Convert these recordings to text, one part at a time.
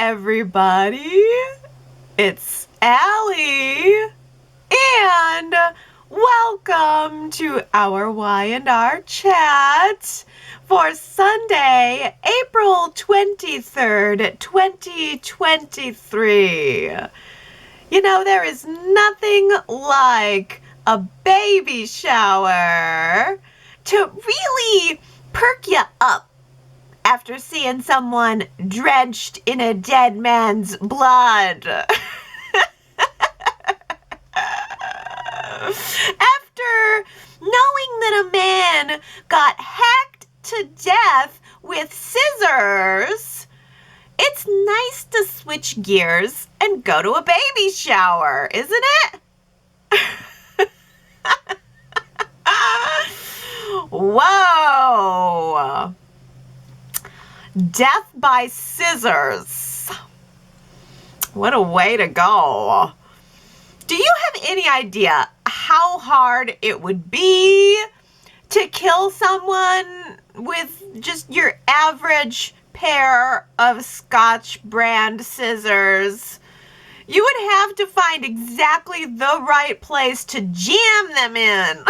everybody. It's Allie. And welcome to our Y&R Chat for Sunday, April 23rd, 2023. You know, there is nothing like a baby shower to really perk you up after seeing someone drenched in a dead man's blood. After knowing that a man got hacked to death with scissors, it's nice to switch gears and go to a baby shower, isn't it? Whoa! Death by scissors. What a way to go. Do you have any idea how hard it would be to kill someone with just your average pair of Scotch brand scissors? You would have to find exactly the right place to jam them in.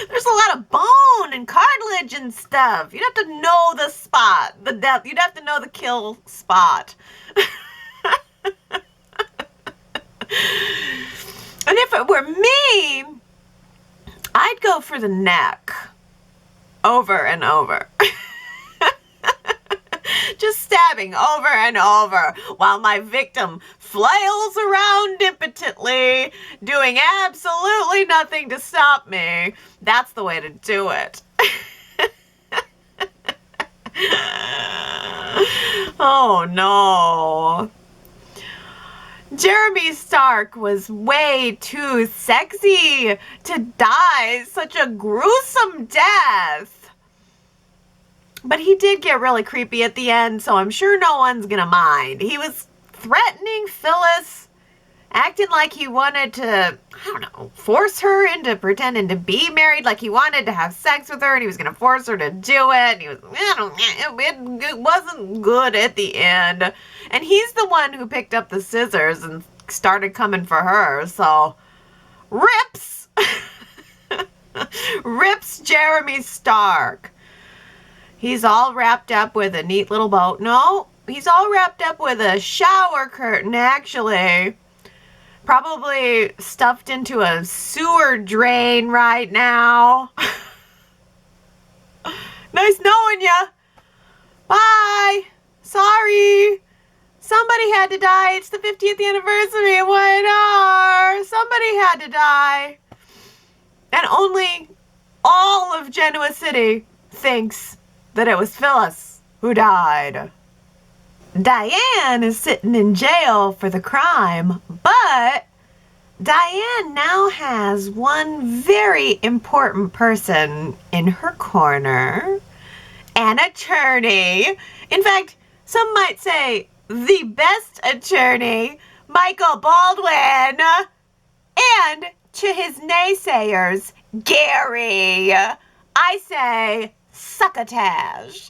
There's a lot of bone and cartilage and stuff. You'd have to know the spot, the depth. You'd have to know the kill spot. And if it were me, I'd go for the neck over and over. Just stabbing over and over while my victim flails around impotently, doing absolutely nothing to stop me. That's the way to do it. Oh no. Jeremy Stark was way too sexy to die such a gruesome death. But he did get really creepy at the end, so I'm sure no one's gonna mind. He was threatening Phyllis, acting like he wanted to, I don't know, force her into pretending to be married, like he wanted to have sex with her and he was gonna force her to do it. And he was, it wasn't good at the end. And he's the one who picked up the scissors and started coming for her, so rips! Rips Jeremy Stark. He's all wrapped up with a neat little bow. No, he's all wrapped up with a shower curtain, actually. Probably stuffed into a sewer drain right now. Nice knowing ya. Bye. Sorry. Somebody had to die. It's the 50th anniversary of Y&R. Somebody had to die. And only all of Genoa City thinks that it was Phyllis who died. Diane is sitting in jail for the crime, but Diane now has one very important person in her corner, an attorney. In fact, some might say the best attorney, Michael Baldwin, and to his naysayers, Gary, I say, succotash.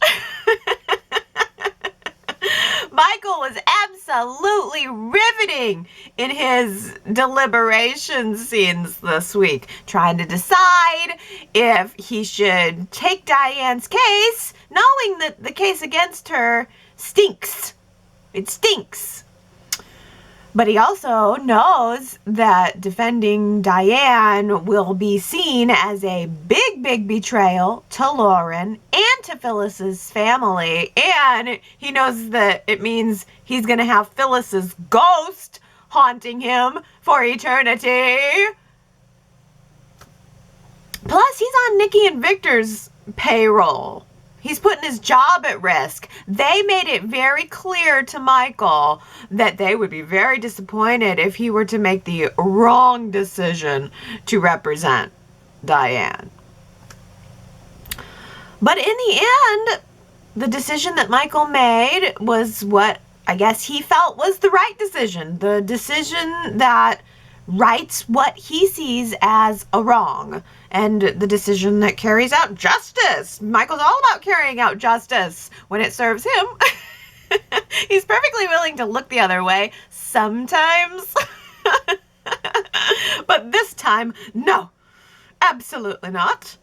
Michael was absolutely riveting in his deliberation scenes this week, trying to decide if he should take Diane's case, knowing that the case against her stinks. It stinks. But he also knows that defending Diane will be seen as a big, big betrayal to Lauren and to Phyllis's family. And he knows that it means he's going to have Phyllis's ghost haunting him for eternity. Plus, he's on Nikki and Victor's payroll. He's putting his job at risk. They made it very clear to Michael that they would be very disappointed if he were to make the wrong decision to represent Diane. But in the end, the decision that Michael made was what I guess he felt was the right decision. The decision that rights what he sees as a wrong, and the decision that carries out justice. Michael's all about carrying out justice when it serves him. He's perfectly willing to look the other way sometimes. But this time, no. Absolutely not.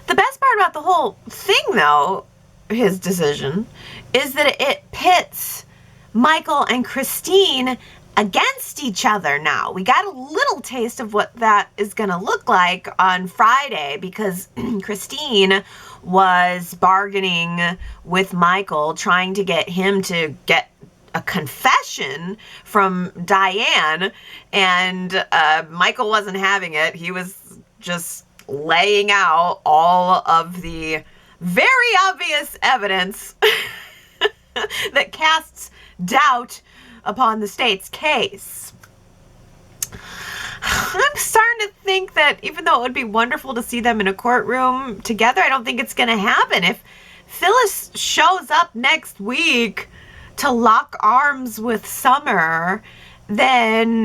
The best part about the whole thing, though, his decision, is that it pits Michael and Christine against each other now. We got a little taste of what that is going to look like on Friday because Christine was bargaining with Michael, trying to get him to get a confession from Diane, and Michael wasn't having it. He was just laying out all of the very obvious evidence that casts doubt upon the state's case. I'm starting to think that even though it would be wonderful to see them in a courtroom together, I don't think it's going to happen. If Phyllis shows up next week to lock arms with Summer, then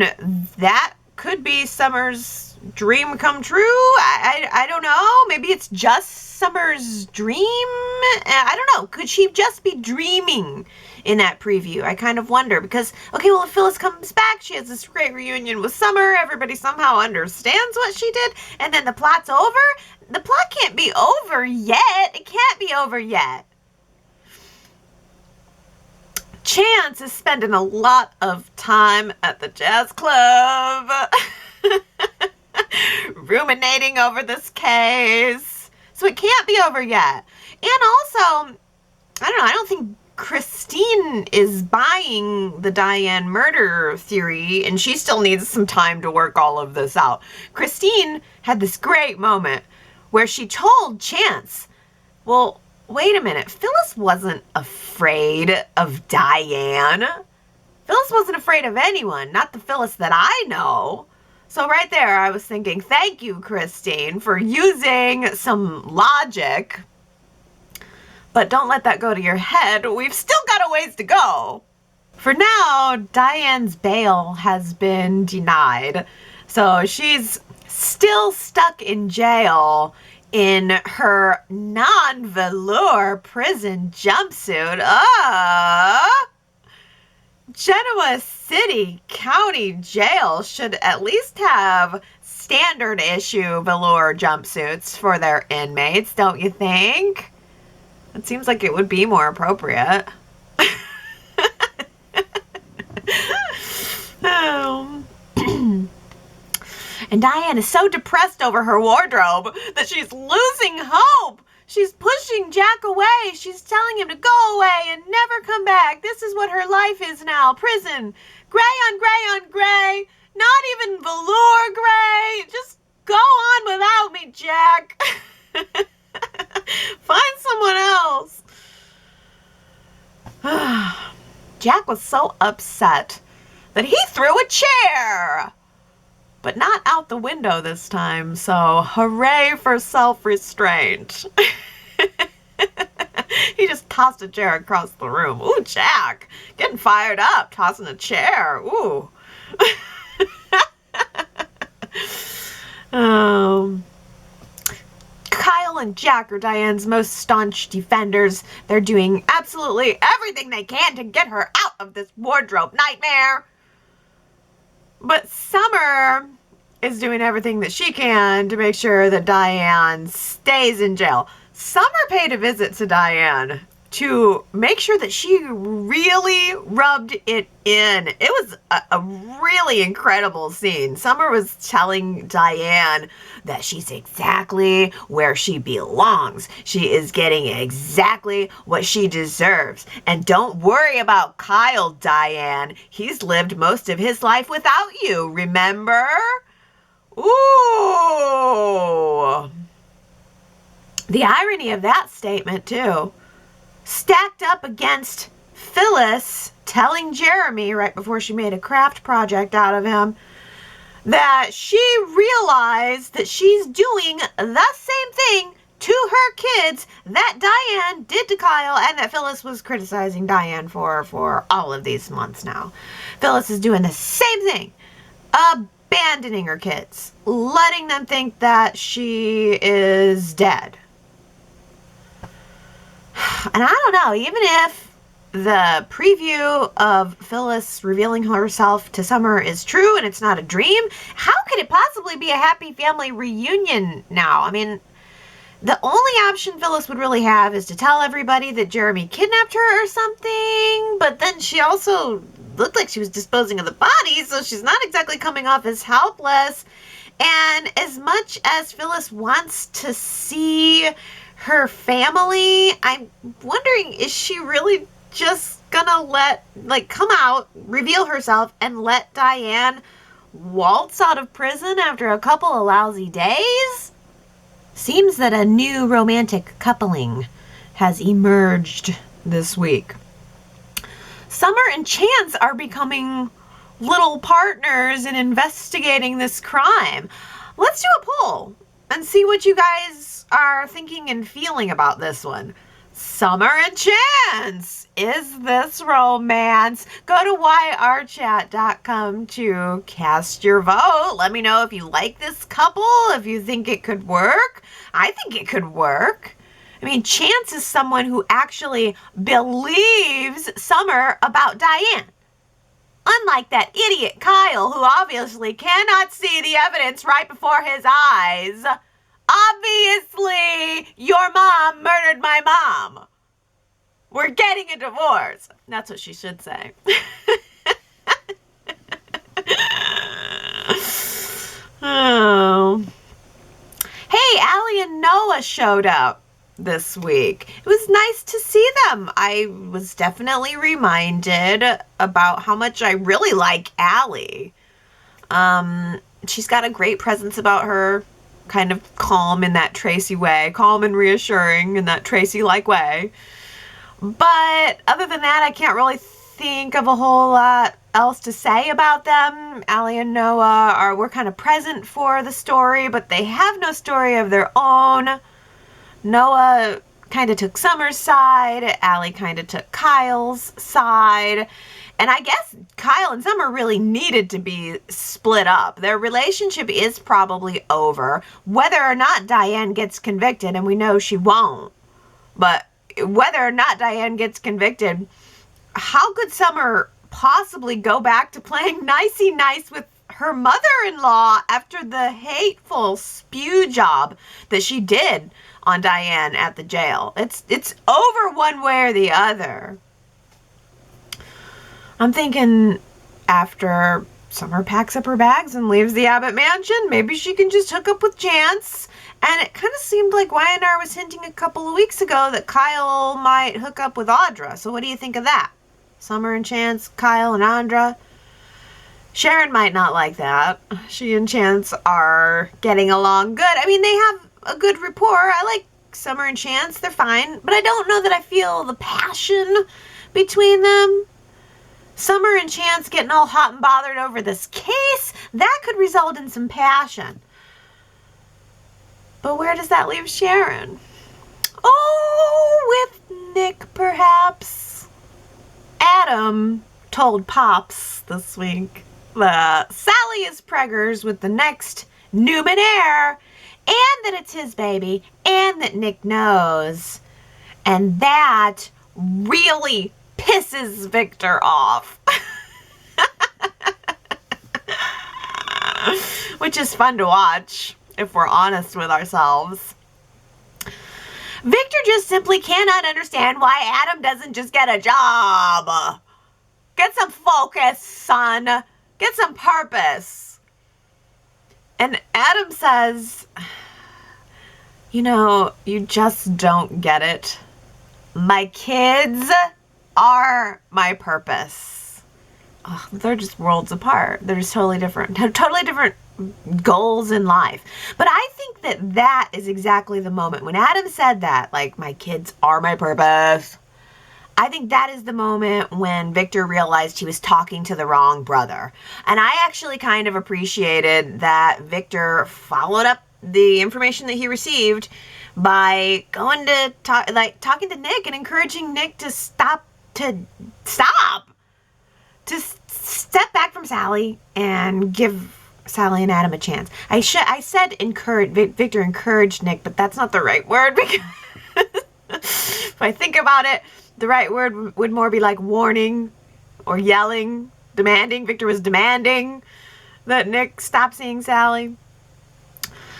that could be Summer's dream come true. I don't know. Maybe it's just Summer's dream. I don't know. Could she just be dreaming in that preview? I kind of wonder because, okay, well, if Phyllis comes back, she has this great reunion with Summer. Everybody somehow understands what she did, and then the plot's over. The plot can't be over yet. It can't be over yet. Chance is spending a lot of time at the jazz club ruminating over this case. So it can't be over yet. And also, I don't know, I don't think Christine is buying the Diane murder theory, and she still needs some time to work all of this out. Christine had this great moment where she told Chance, well, wait a minute, Phyllis wasn't afraid of Diane. Phyllis wasn't afraid of anyone, not the Phyllis that I know. So right there, I was thinking, thank you, Christine, for using some logic. But don't let that go to your head. We've still got a ways to go. For now, Diane's bail has been denied. So she's still stuck in jail in her non-velour prison jumpsuit. Genoa City County Jail should at least have standard issue velour jumpsuits for their inmates, don't you think? It seems like it would be more appropriate. And Diane is so depressed over her wardrobe that she's losing hope. She's pushing Jack away. She's telling him to go away and never come back. This is what her life is now. Prison. Gray on gray on gray. Not even velour gray. Just go on without me, Jack. Find someone else. Jack was so upset that he threw a chair. But not out the window this time, so hooray for self-restraint. He just tossed a chair across the room. Ooh, Jack, getting fired up, tossing a chair. Ooh. Kyle and Jack are Diane's most staunch defenders. They're doing absolutely everything they can to get her out of this wardrobe nightmare. But Summer is doing everything that she can to make sure that Diane stays in jail. Summer paid a visit to Diane to make sure that she really rubbed it in. It was a really incredible scene. Summer was telling Diane that she's exactly where she belongs. She is getting exactly what she deserves. And don't worry about Kyle, Diane. He's lived most of his life without you, remember? Ooh. The irony of that statement, too, stacked up against Phyllis telling Jeremy right before she made a craft project out of him that she realized that she's doing the same thing to her kids that Diane did to Kyle and that Phyllis was criticizing Diane for all of these months now. Phyllis is doing the same thing, abandoning her kids, letting them think that she is dead. And I don't know, even if the preview of Phyllis revealing herself to Summer is true and it's not a dream, how could it possibly be a happy family reunion now? I mean, the only option Phyllis would really have is to tell everybody that Jeremy kidnapped her or something, but then she also looked like she was disposing of the body, so she's not exactly coming off as helpless. And as much as Phyllis wants to see her family, I'm wondering, is she really just gonna come out, reveal herself, and let Diane waltz out of prison after a couple of lousy days? Seems that a new romantic coupling has emerged this week. Summer and Chance are becoming little partners in investigating this crime. Let's do a poll and see what you guys are thinking and feeling about this one. Summer and Chance, is this romance? Go to yrchat.com to cast your vote. Let me know if you like this couple, if you think it could work. I think it could work. I mean, Chance is someone who actually believes Summer about Diane. Unlike that idiot Kyle, who obviously cannot see the evidence right before his eyes. Obviously, your mom murdered my mom. We're getting a divorce. That's what she should say. Oh. Hey, Allie and Noah showed up this week. It was nice to see them. I was definitely reminded about how much I really like Allie. She's got a great presence about her, kind of calm in that Tracy way, calm and reassuring in that Tracy-like way. But other than that, I can't really think of a whole lot else to say about them. Allie and Noah were kind of present for the story, but they have no story of their own. Noah kind of took Summer's side. Allie kind of took Kyle's side. And I guess Kyle and Summer really needed to be split up. Their relationship is probably over. Whether or not Diane gets convicted, and we know she won't, but whether or not Diane gets convicted, how could Summer possibly go back to playing nicey nice with her mother-in-law after the hateful spew job that she did on Diane at the jail? It's over one way or the other. I'm thinking after Summer packs up her bags and leaves the Abbott mansion, maybe she can just hook up with Chance. And it kind of seemed like Y&R was hinting a couple of weeks ago that Kyle might hook up with Audra. So what do you think of that? Summer and Chance, Kyle and Audra. Sharon might not like that. She and Chance are getting along good. I mean, they have a good rapport. I like Summer and Chance. They're fine. But I don't know that I feel the passion between them. Summer and Chance getting all hot and bothered over this case, that could result in some passion. But where does that leave Sharon? Oh, with Nick, perhaps. Adam told Pops this week that Sally is preggers with the next Newman heir, and that it's his baby, and that Nick knows. And that really pisses Victor off. Which is fun to watch, if we're honest with ourselves. Victor just simply cannot understand why Adam doesn't just get a job. Get some focus, son. Get some purpose. And Adam says, you know, you just don't get it. My kids are my purpose. Oh, they're just worlds apart. They're just totally different. Have totally different goals in life. But I think that that is exactly the moment when Adam said that, like, my kids are my purpose. I think that is the moment when Victor realized he was talking to the wrong brother. And I actually kind of appreciated that Victor followed up the information that he received by going to talking to Nick and encouraging Nick to step back from Sally and give Sally and Adam a chance. I said encourage. Victor encouraged Nick, but that's not the right word because If I think about it, the right word would more be like warning or yelling, demanding. Victor was demanding that Nick stop seeing Sally.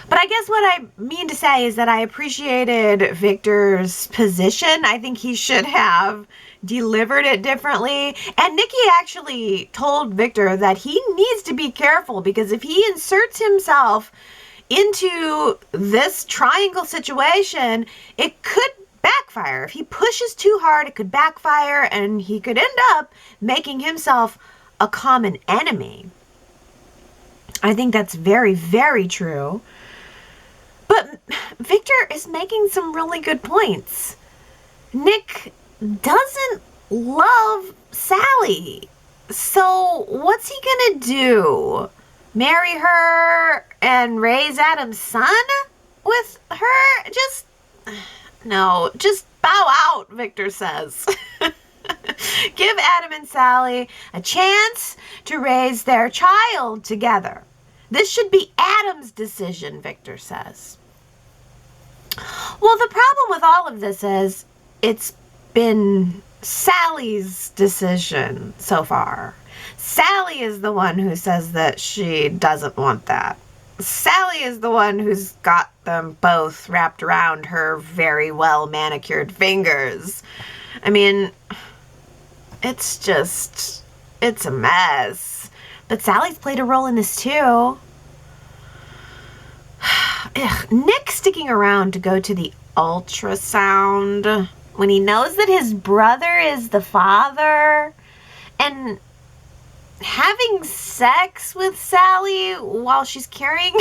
But I guess what I mean to say is that I appreciated Victor's position. I think he should have delivered it differently. And Nikki actually told Victor that he needs to be careful, because if he inserts himself into this triangle situation, it could backfire. If he pushes too hard, it could backfire, and he could end up making himself a common enemy. I think that's very, very true. But Victor is making some really good points. Nick doesn't love Sally. So what's he gonna do? Marry her and raise Adam's son with her? No, just bow out, Victor says. Give Adam and Sally a chance to raise their child together. This should be Adam's decision, Victor says. Well, the problem with all of this is it's been Sally's decision so far. Sally is the one who says that she doesn't want that. Sally is the one who's got them both wrapped around her very well manicured fingers. I mean, it's a mess. But Sally's played a role in this too. Nick sticking around to go to the ultrasound when he knows that his brother is the father, and having sex with Sally while she's carrying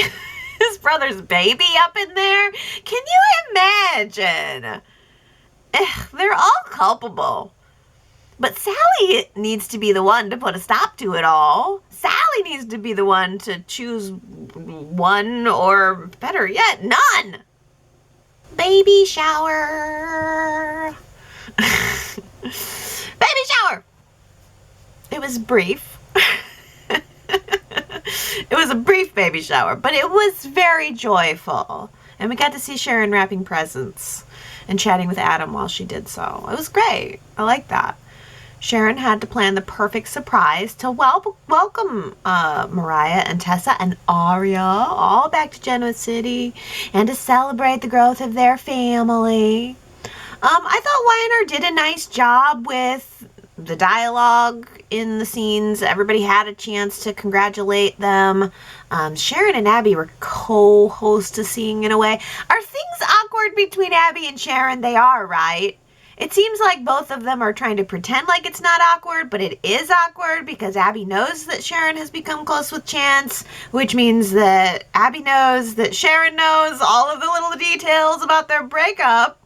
his brother's baby up in there. Can you imagine? They're all culpable. But Sally needs to be the one to put a stop to it all. Sally needs to be the one to choose one, or better yet, none. Baby shower. Baby shower. It was brief. It was a brief baby shower, but it was very joyful. And we got to see Sharon wrapping presents and chatting with Adam while she did so. It was great. I like that. Sharon had to plan the perfect surprise to welcome Mariah and Tessa and Aria all back to Genoa City, and to celebrate the growth of their family. I thought Y&R did a nice job with the dialogue in the scenes. Everybody had a chance to congratulate them. Sharon and Abby were co-hostessing in a way. Are things awkward between Abby and Sharon? They are, right? It seems like both of them are trying to pretend like it's not awkward, but it is awkward because Abby knows that Sharon has become close with Chance, which means that Abby knows that Sharon knows all of the little details about their breakup.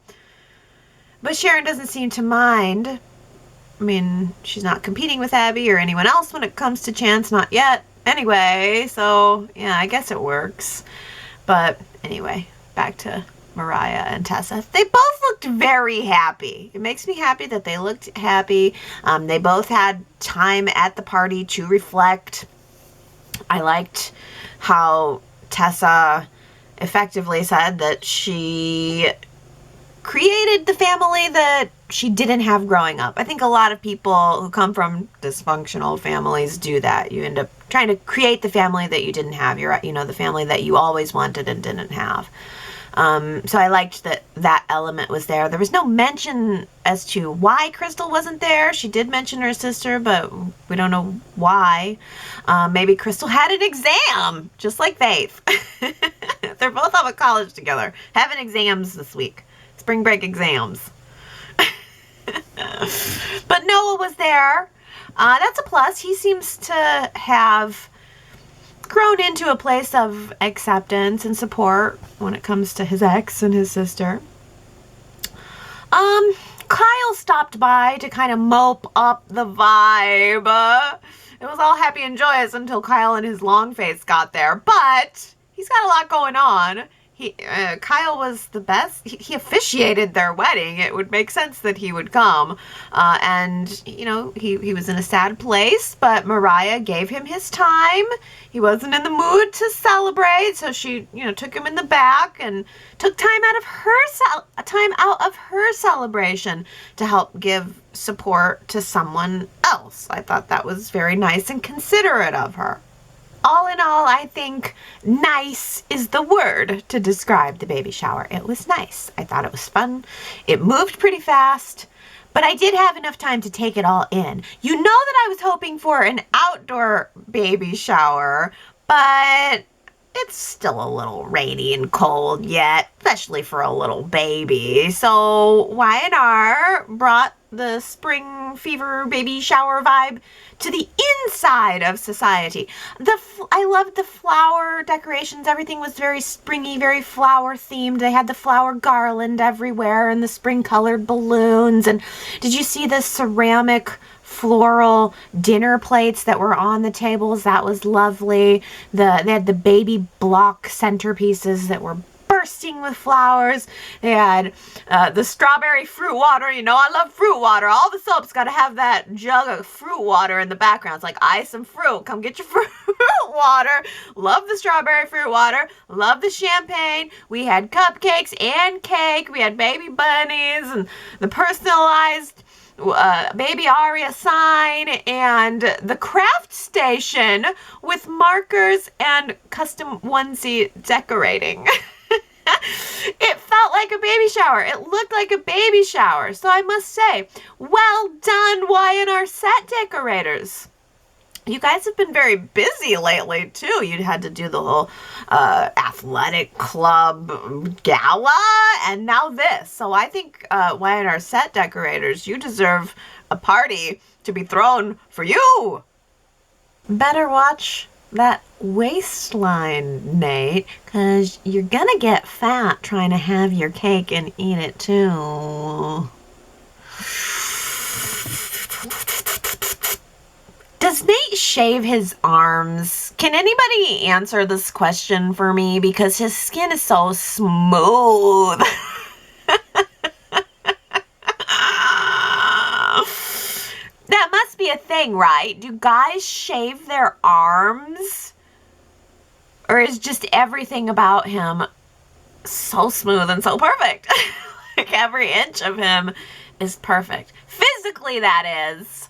But Sharon doesn't seem to mind. I mean, she's not competing with Abby or anyone else when it comes to Chance, not yet. Anyway, so yeah, I guess it works. But anyway, back to Mariah and Tessa. They both looked very happy. It makes me happy that they looked happy. They both had time at the party to reflect. I liked how Tessa effectively said that she created the family that she didn't have growing up. I think a lot of people who come from dysfunctional families do that. You end up trying to create the family that you didn't have. The family that you always wanted and didn't have. So I liked that element was there. There was no mention as to why Crystal wasn't there. She did mention her sister, but we don't know why. Maybe Crystal had an exam, just like Faith. They're both off at college together, having exams this week. Spring break exams. But Noah was there. That's a plus. He seems to have grown into a place of acceptance and support when it comes to his ex and his sister. Kyle stopped by to kind of mope up the vibe. It was all happy and joyous until Kyle and his long face got there, but he's got a lot going on. Kyle was the best. He officiated their wedding. It would make sense that he would come. And, you know, he was in a sad place, but Mariah gave him his time. He wasn't in the mood to celebrate, so she, you know, took him in the back and took time out of her celebration to help give support to someone else. I thought that was very nice and considerate of her. All in all, I think nice is the word to describe the baby shower. It was nice. I thought it was fun. It moved pretty fast, but I did have enough time to take it all in. You know that I was hoping for an outdoor baby shower, but it's still a little rainy and cold yet, especially for a little baby. So Y&R brought the spring fever baby shower vibe to the inside of society. I loved the flower decorations. Everything was very springy, very flower themed. They had the flower garland everywhere and the spring colored balloons. And did you see the ceramic floral dinner plates that were on the tables? That was lovely. They had the baby block centerpieces that were bursting with flowers. They had the strawberry fruit water. You know, I love fruit water. All the soaps got to have that jug of fruit water in the background. It's like ice and fruit. Come get your fruit water. Love the strawberry fruit water. Love the champagne. We had cupcakes and cake. We had baby bunnies and the personalized baby Aria sign and the craft station with markers and custom onesie decorating. It felt like a baby shower. It looked like a baby shower. So I must say, well done, Y&R set decorators. You guys have been very busy lately, too. You had to do the whole athletic club gala, and now this. So I think Y&R set decorators, you deserve a party to be thrown for you. Better watch that waistline, Nate, because you're gonna get fat trying to have your cake and eat it, too. Does Nate shave his arms? Can anybody answer this question for me? Because his skin is so smooth. That must be a thing, right? Do guys shave their arms? Or is just everything about him so smooth and so perfect? Like every inch of him is perfect. Physically, that is.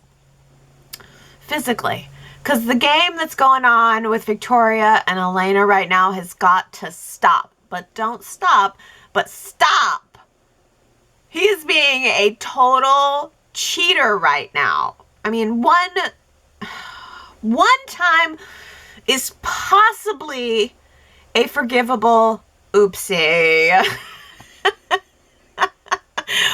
Physically. Because the game that's going on with Victoria and Elena right now has got to stop. But don't stop, but stop. He is being a total cheater right now. I mean, one time is possibly a forgivable oopsie.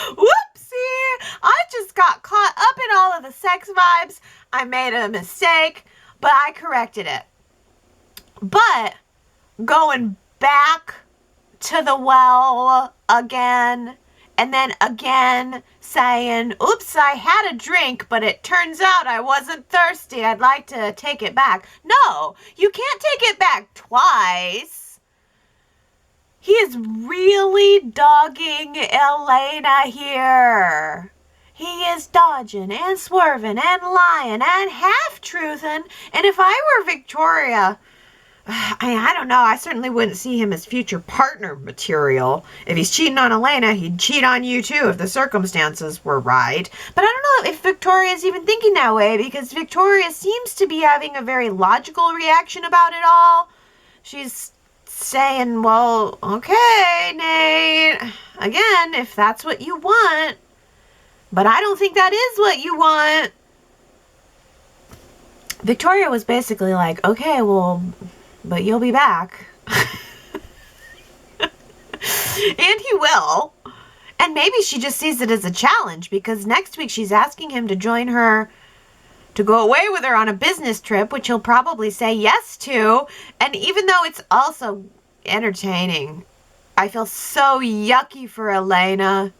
Whoopsie! I just got caught up in all of the sex vibes. I made a mistake, but I corrected it. But going back to the well again, and then again saying, oops, I had a drink, but it turns out I wasn't thirsty. I'd like to take it back. No, you can't take it back twice. He is really dogging Elena here. He is dodging and swerving and lying and half-truthing. And if I were Victoria, I don't know. I certainly wouldn't see him as future partner material. If he's cheating on Elena, he'd cheat on you too if the circumstances were right. But I don't know if Victoria's even thinking that way, because Victoria seems to be having a very logical reaction about it all. She's saying, well, okay, Nate, again, if that's what you want. But I don't think that is what you want. Victoria was basically like, okay, well, but you'll be back. And he will. And maybe she just sees it as a challenge, because next week she's asking him to join her, to go away with her on a business trip, which he'll probably say yes to. And even though it's also entertaining, I feel so yucky for Elena.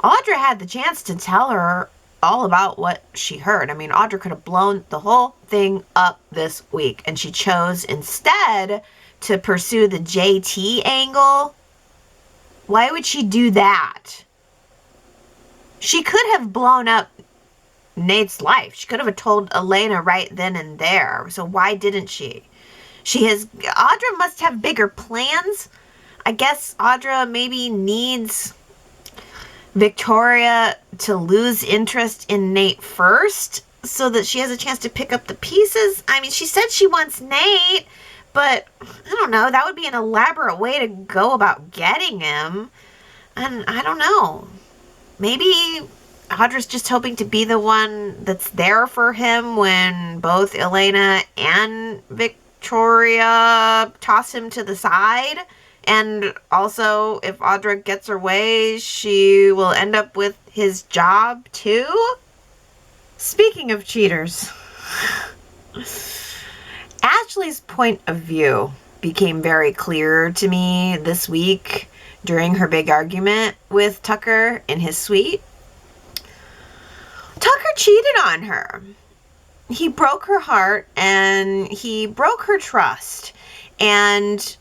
Audra had the chance to tell her all about what she heard. I mean, Audra could have blown the whole thing up this week, and she chose instead to pursue the JT angle. Why would she do that? She could have blown up Nate's life. She could have told Elena right then and there. So why didn't she? Audra must have bigger plans. I guess Audra maybe needs Victoria to lose interest in Nate first so that she has a chance to pick up the pieces. I mean, she said she wants Nate, but I don't know. That would be an elaborate way to go about getting him. And I don't know. Maybe Audra's just hoping to be the one that's there for him when both Elena and Victoria toss him to the side. And also, if Audra gets her way, she will end up with his job too. Speaking of cheaters, Ashley's point of view became very clear to me this week during her big argument with Tucker in his suite. Tucker cheated on her. He broke her heart and he broke her trust. And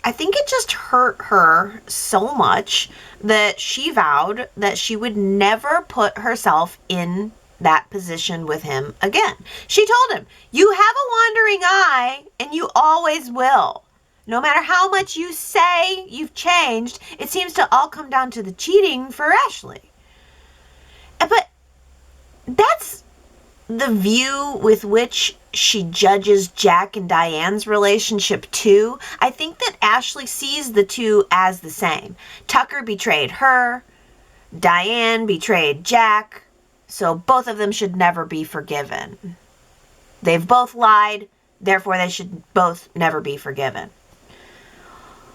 I think it just hurt her so much that she vowed that she would never put herself in that position with him again. She told him, "You have a wandering eye and you always will. No matter how much you say you've changed, it seems to all come down to the cheating for Ashley." But that's the view with which she judges Jack and Diane's relationship too. I think that Ashley sees the two as the same. Tucker betrayed her. Diane betrayed Jack. So both of them should never be forgiven. They've both lied, therefore they should both never be forgiven.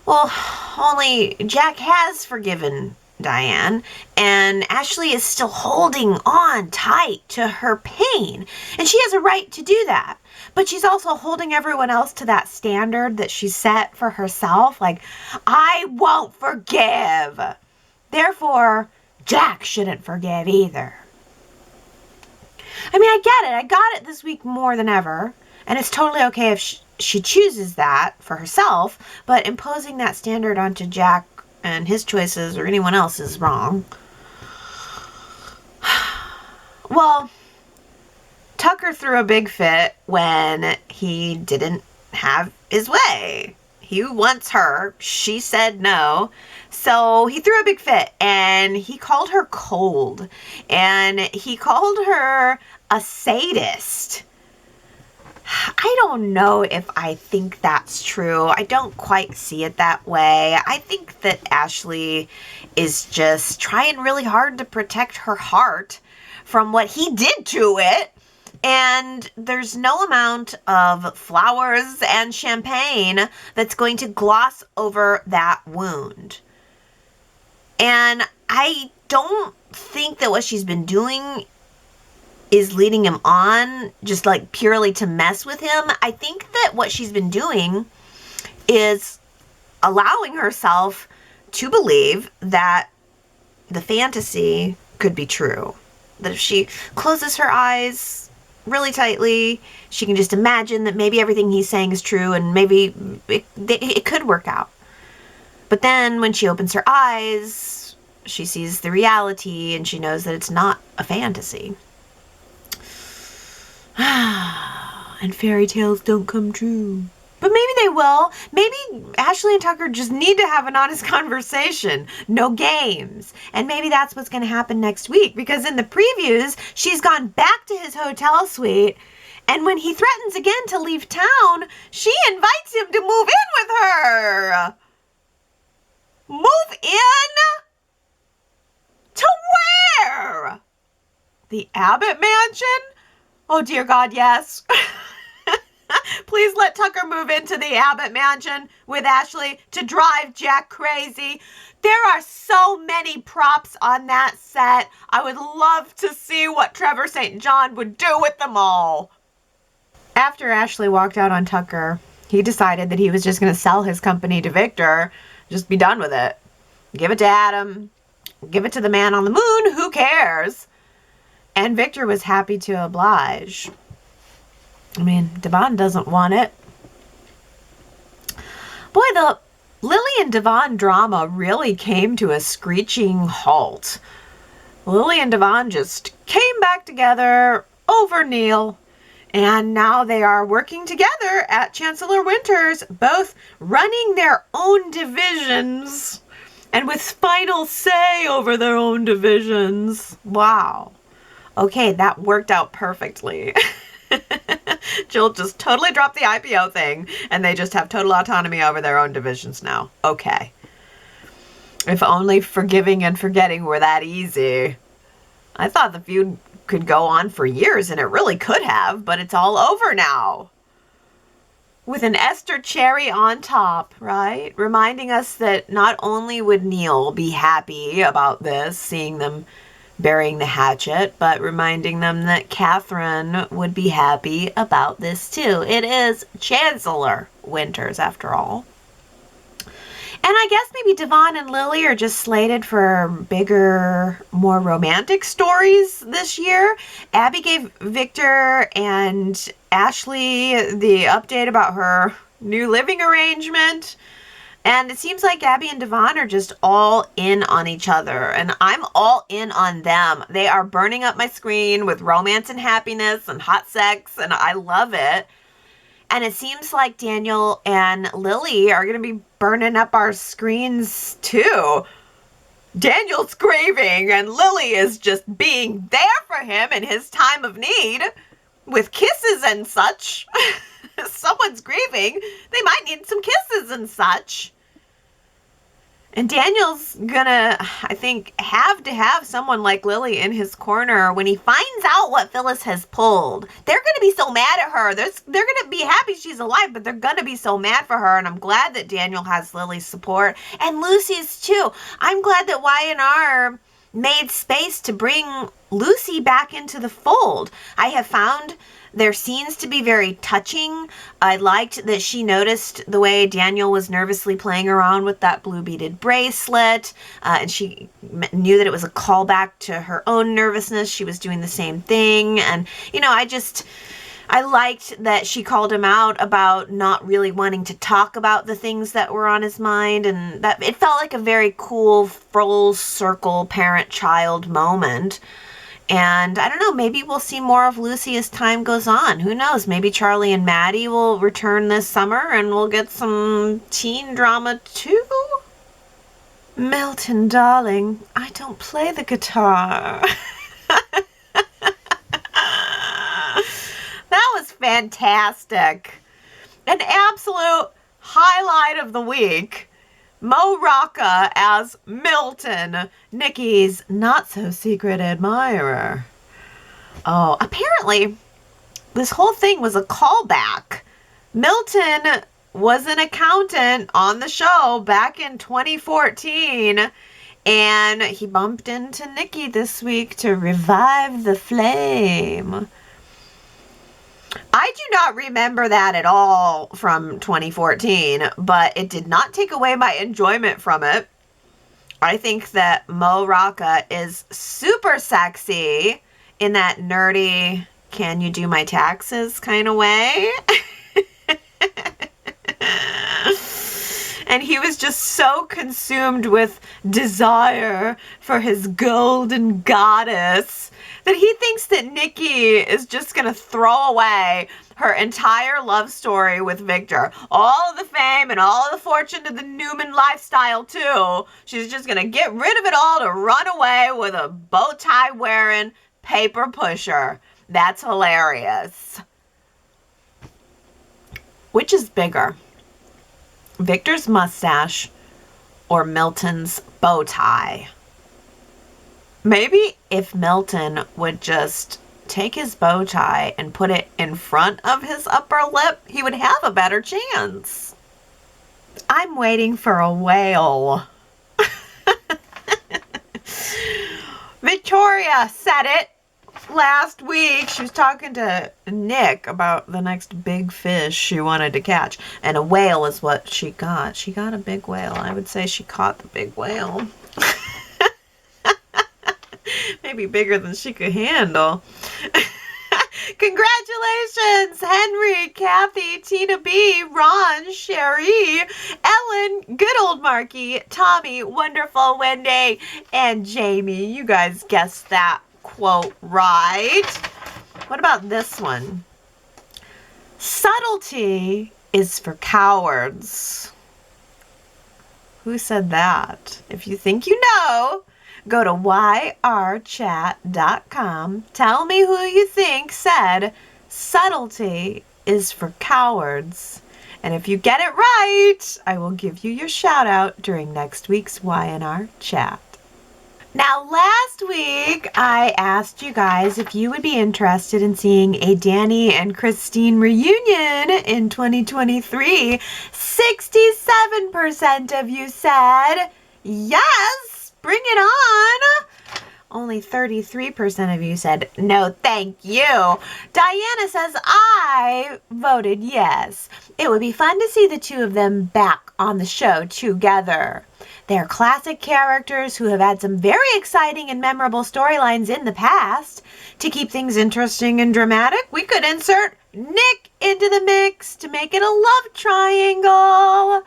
Well, only Jack has forgiven Diane, and Ashley is still holding on tight to her pain, and she has a right to do that. But she's also holding everyone else to that standard that she set for herself, like, I won't forgive. Therefore, Jack shouldn't forgive either. I mean, I get it. I got it this week more than ever, and it's totally okay if she chooses that for herself, but imposing that standard onto Jack and his choices or anyone else is wrong. Well, Tucker threw a big fit when he didn't have his way. He wants her. She said no. So he threw a big fit and he called her cold and he called her a sadist. I don't know if I think that's true. I don't quite see it that way. I think that Ashley is just trying really hard to protect her heart from what he did to it. And there's no amount of flowers and champagne that's going to gloss over that wound. And I don't think that what she's been doing is leading him on just like purely to mess with him. I think that what she's been doing is allowing herself to believe that the fantasy could be true. That if she closes her eyes really tightly, she can just imagine that maybe everything he's saying is true and maybe it could work out. But then when she opens her eyes, she sees the reality and she knows that it's not a fantasy. And fairy tales don't come true. But maybe they will. Maybe Ashley and Tucker just need to have an honest conversation. No games. And maybe that's what's going to happen next week. Because in the previews, she's gone back to his hotel suite. And when he threatens again to leave town, she invites him to move in with her. Move in? To where? The Abbott Mansion? Oh, dear God, yes. Please let Tucker move into the Abbott Mansion with Ashley to drive Jack crazy. There are so many props on that set. I would love to see what Trevor St. John would do with them all. After Ashley walked out on Tucker, he decided that he was just going to sell his company to Victor. Just be done with it. Give it to Adam. Give it to the man on the moon. Who cares? And Victor was happy to oblige. I mean, Devon doesn't want it. Boy, the Lily and Devon drama really came to a screeching halt. Lily and Devon just came back together over Neil, and now they are working together at Chancellor Winters, both running their own divisions and with final say over their own divisions. Wow. Okay, that worked out perfectly. Jill just totally dropped the IPO thing, and they just have total autonomy over their own divisions now. Okay. If only forgiving and forgetting were that easy. I thought the feud could go on for years, and it really could have, but it's all over now. With an Esther cherry on top, right? Reminding us that not only would Neil be happy about this, seeing them burying the hatchet, but reminding them that Catherine would be happy about this too. It is Chancellor Winters, after all. And I guess maybe Devon and Lily are just slated for bigger, more romantic stories this year. Abby gave Victor and Ashley the update about her new living arrangement. And it seems like Abby and Devon are just all in on each other. And I'm all in on them. They are burning up my screen with romance and happiness and hot sex. And I love it. And it seems like Daniel and Lily are going to be burning up our screens too. Daniel's grieving and Lily is just being there for him in his time of need with kisses and such. Someone's grieving. They might need some kisses and such. And Daniel's gonna, I think, have to have someone like Lily in his corner when he finds out what Phyllis has pulled. They're gonna be so mad at her. They're gonna be happy she's alive, but they're gonna be so mad for her. And I'm glad that Daniel has Lily's support and Lucy's too. I'm glad that Y&R made space to bring Lucy back into the fold. I have found their scenes to be very touching. I liked that she noticed the way Daniel was nervously playing around with that blue beaded bracelet, and she knew that it was a callback to her own nervousness. She was doing the same thing, and you know, I liked that she called him out about not really wanting to talk about the things that were on his mind, and that it felt like a very cool full circle parent-child moment. And I don't know, maybe we'll see more of Lucy as time goes on. Who knows? Maybe Charlie and Maddie will return this summer and we'll get some teen drama too. Milton, darling, I don't play the guitar. That was fantastic. An absolute highlight of the week. Mo Rocca as Milton, Nikki's not-so-secret admirer. Oh, apparently this whole thing was a callback. Milton was an accountant on the show back in 2014, and he bumped into Nikki this week to revive the flame. I do not remember that at all from 2014, but it did not take away my enjoyment from it. I think that Mo Rocca is super sexy in that nerdy, can you do my taxes kind of way. And he was just so consumed with desire for his golden goddess that he thinks that Nikki is just going to throw away her entire love story with Victor. All of the fame and all of the fortune to the Newman lifestyle, too. She's just going to get rid of it all to run away with a bow tie wearing paper pusher. That's hilarious. Which is bigger? Victor's mustache or Milton's bow tie? Maybe if Milton would just take his bow tie and put it in front of his upper lip, he would have a better chance. I'm waiting for a whale. Victoria said it last week. She was talking to Nick about the next big fish she wanted to catch. And a whale is what she got. She got a big whale. I would say she caught the big whale. Maybe bigger than she could handle. Congratulations, Henry, Kathy, Tina B, Ron, Sherry, Ellen, good old Marky, Tommy, wonderful Wendy, and Jamie. You guys guessed that quote right. What about this one? Subtlety is for cowards. Who said that? If you think you know, go to yrchat.com. Tell me who you think said subtlety is for cowards. And if you get it right, I will give you your shout out during next week's Y&R Chat. Now, last week, I asked you guys if you would be interested in seeing a Danny and Christine reunion in 2023. 67% of you said, yes, bring it on. Only 33% of you said, no, thank you. Diana says, I voted yes. It would be fun to see the two of them back on the show together. They're classic characters who have had some very exciting and memorable storylines in the past. To keep things interesting and dramatic, we could insert Nick into the mix to make it a love triangle.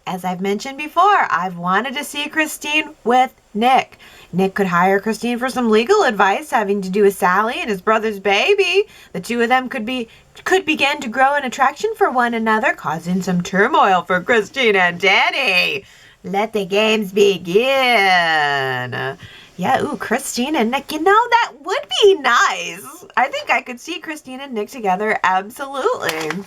As I've mentioned before, I've wanted to see Christine with Nick. Nick could hire Christine for some legal advice having to do with Sally and his brother's baby. The two of them could begin to grow an attraction for one another, causing some turmoil for Christine and Danny. Let the games begin. Yeah, ooh, Christine and Nick, you know, that would be nice. I think I could see Christine and Nick together, absolutely.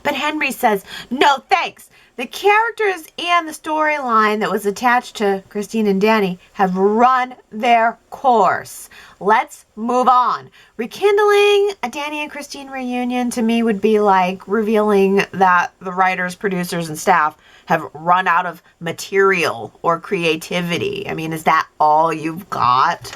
But Henry says, no thanks. The characters and the storyline that was attached to Christine and Danny have run their course. Let's move on. Rekindling a Danny and Christine reunion to me would be like revealing that the writers, producers, and staff have run out of material or creativity. I mean, is that all you've got?